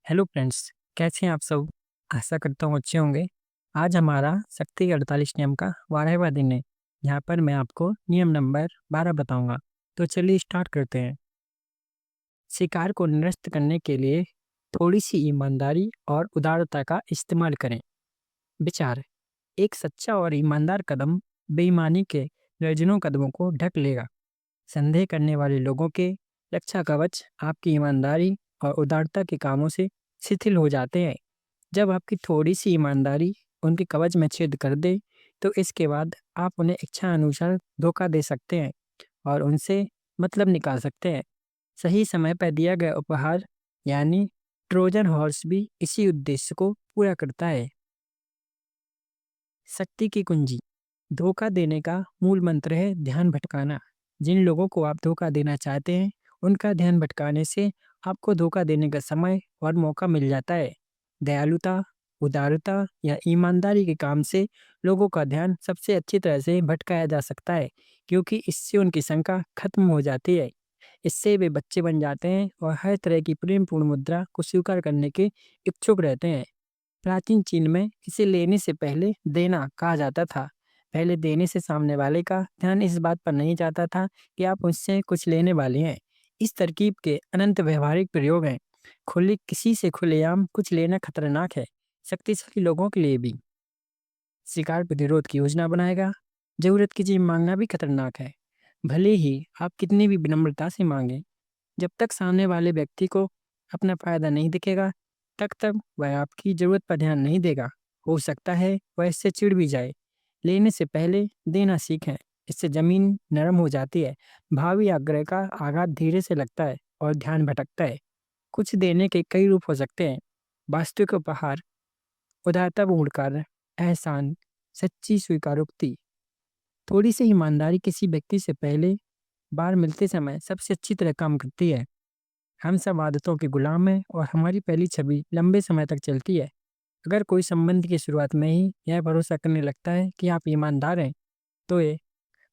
Hello friends, कैसे हैं आप सब? आशा करता हूँ अच्छे होंगे। आज हमारा शक्ति 48 नियम का 12वां दिन है। यहाँ पर मैं आपको नियम नंबर 12 बताऊंगा। तो चलिए स्टार्ट करते हैं। शिकार को निरस्त करने के लिए थोड़ी सी ईमानदारी और उदारता का इस्तेमाल करें। विचार: एक सच्चा और ईमानदार कदम बेईमानी के दर्जनों कदमों को ढक लेगा। संदेह करने वाले लोगों के रक्षा कवच आपकी ईमानदारी और उदारता के कामों से शिथिल हो जाते हैं। जब आपकी थोड़ी सी ईमानदारी उनके कवच में छेद कर दे, तो इसके बाद आप उन्हें इच्छा अनुसार धोखा दे सकते हैं और उनसे मतलब निकाल सकते हैं। सही समय पर दिया गया उपहार यानी ट्रोजन हॉर्स भी इसी उद्देश्य को पूरा करता है। शक्ति की कुंजी: धोखा देने का मूल मंत्र है ध्यान भटकाना। जिन लोगों को आप धोखा देना चाहते हैं, उनका ध्यान भटकाने से आपको धोखा देने का समय और मौका मिल जाता है। दयालुता, उदारता या ईमानदारी के काम से लोगों का ध्यान सबसे अच्छी तरह से भटकाया जा सकता है, क्योंकि इससे उनकी शंका खत्म हो जाती है। इससे वे बच्चे बन जाते हैं और हर तरह की प्रेमपूर्ण मुद्रा को स्वीकार करने के इच्छुक रहते हैं। प्राचीन चीन में इसे लेने से पहले देना कहा जाता था। पहले देने से सामने वाले का ध्यान इस बात पर नहीं जाता था कि आप उससे कुछ लेने वाले हैं। इस तरकीब के अनंत व्यवहारिक प्रयोग हैं। खुले किसी से खुलेआम कुछ लेना खतरनाक है, शक्तिशाली लोगों के लिए भी। शिकार प्रतिरोध की योजना बनाएगा। जरूरत की चीज मांगना भी खतरनाक है। भले ही आप कितनी भी विनम्रता से मांगें, जब तक सामने वाले व्यक्ति को अपना फायदा नहीं दिखेगा, तब तक वह आपकी ज़रूरत पर ध्यान नहीं देगा। हो सकता है वह इससे चिढ़ भी जाए। लेने से पहले देना सीखें, इससे ज़मीन नरम हो जाती है। भावी आग्रह का आघात धीरे से लगता है और ध्यान भटकता है। कुछ देने के कई रूप हो सकते हैं: वास्तविक उपहार, उदारतापूर्ण कार्य, एहसान, सच्ची स्वीकारोक्ति। थोड़ी सी ईमानदारी किसी व्यक्ति से पहले बार मिलते समय सबसे अच्छी तरह काम करती है। हम सब आदतों के गुलाम हैं और हमारी पहली छवि लंबे समय तक चलती है। अगर कोई संबंध की शुरुआत में ही यह भरोसा करने लगता है कि आप ईमानदार हैं, तो ये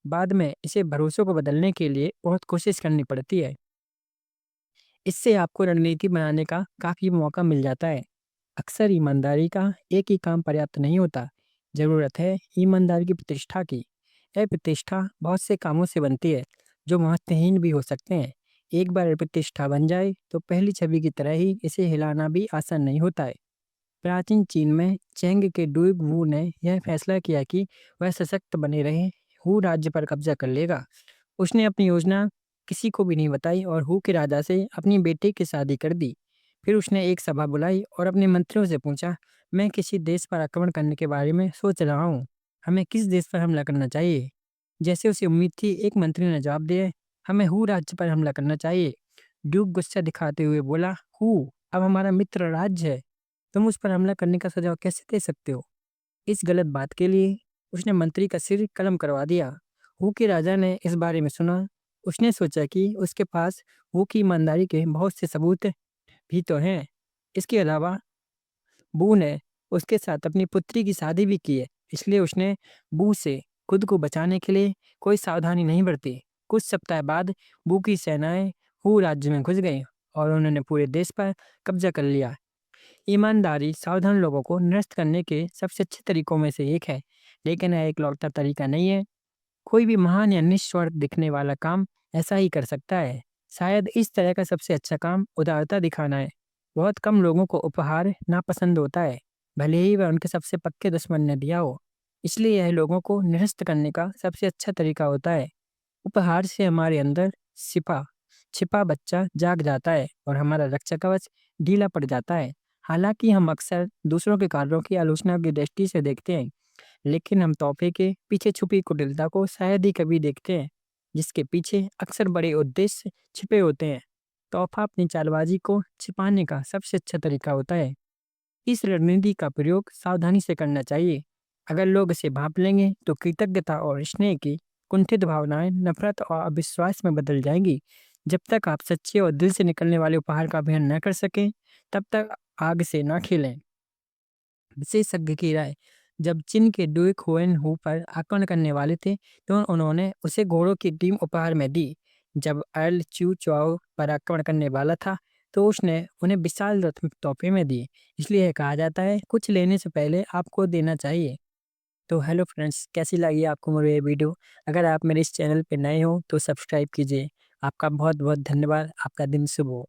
बाद में इसे भरोसे को बदलने के लिए बहुत कोशिश करनी पड़ती है। इससे आपको रणनीति बनाने का काफ़ी मौका मिल जाता है। अक्सर ईमानदारी का एक ही काम पर्याप्त नहीं होता। ज़रूरत है ईमानदारी की प्रतिष्ठा की। यह प्रतिष्ठा बहुत से कामों से बनती है, जो महत्वहीन भी हो सकते हैं। एक बार ये प्रतिष्ठा बन जाए, तो पहली छवि की तरह ही इसे हिलाना भी आसान नहीं होता है। प्राचीन चीन में चेंग के डुइग वू ने यह फैसला किया कि वह सशक्त बने रहे, हू राज्य पर कब्जा कर लेगा। उसने अपनी योजना किसी को भी नहीं बताई और हू के राजा से अपनी बेटी की शादी कर दी। फिर उसने एक सभा बुलाई और अपने मंत्रियों से पूछा, मैं किसी देश पर आक्रमण करने के बारे में सोच रहा हूँ। हमें किस देश पर हमला करना चाहिए? जैसे उसे उम्मीद थी, एक मंत्री ने जवाब दिया, हमें हू राज्य पर हमला करना चाहिए। ड्यूक गुस्सा दिखाते हुए बोला, हू अब हमारा मित्र राज्य है। तुम उस पर हमला करने का सुझाव कैसे दे सकते हो? इस गलत बात के लिए उसने मंत्री का सिर कलम करवा दिया। हू के राजा ने इस बारे में सुना। उसने सोचा कि उसके पास हू की ईमानदारी के बहुत से सबूत भी तो हैं। इसके अलावा बू ने उसके साथ अपनी पुत्री की शादी भी की है, इसलिए उसने बू से खुद को बचाने के लिए कोई सावधानी नहीं बरती। कुछ सप्ताह बाद बू की सेनाएं हू राज्य में घुस गईं और उन्होंने पूरे देश पर कब्जा कर लिया। ईमानदारी सावधान लोगों को निरस्त करने के सबसे अच्छे तरीकों में से एक है, लेकिन यह एकलौता तरीका नहीं है। कोई भी महान या निस्वार्थ दिखने वाला काम ऐसा ही कर सकता है। शायद इस तरह का सबसे अच्छा काम उदारता दिखाना है। बहुत कम लोगों को उपहार नापसंद होता है, भले ही वह उनके सबसे पक्के दुश्मन ने दिया हो। इसलिए यह लोगों को निरस्त करने का सबसे अच्छा तरीका होता है। उपहार से हमारे अंदर छिपा छिपा बच्चा जाग जाता है और हमारा रक्षा कवच ढीला पड़ जाता है। हालांकि हम अक्सर दूसरों के कार्यों की आलोचना की दृष्टि से देखते हैं, लेकिन हम तोहफे के पीछे छुपी कुटिलता को शायद ही कभी देखते हैं, जिसके पीछे अक्सर बड़े उद्देश्य छिपे होते हैं। तोहफा अपनी चालबाजी को छिपाने का सबसे अच्छा तरीका होता है। इस रणनीति का प्रयोग सावधानी से करना चाहिए। अगर लोग इसे भांप लेंगे, तो कृतज्ञता और स्नेह की कुंठित भावनाएं नफरत और अविश्वास में बदल जाएंगी। जब तक आप सच्चे और दिल से निकलने वाले उपहार का अभियान न कर सकें, तब तक आग से ना खेलें। विशेषज्ञ की राय: जब चीन के डुइक हुएन हू पर आक्रमण करने वाले थे, तो उन्होंने उसे घोड़ों की टीम उपहार में दी। जब अर्ल चू चाओ पर आक्रमण करने वाला था, तो उसने उन्हें विशाल रत्न तोहफे में दी। इसलिए कहा जाता है कुछ लेने से पहले आपको देना चाहिए। तो हेलो फ्रेंड्स, कैसी लगी आपको मेरी ये वीडियो? अगर आप मेरे इस चैनल पे नए हो तो सब्सक्राइब कीजिए। आपका बहुत बहुत धन्यवाद। आपका दिन शुभ हो।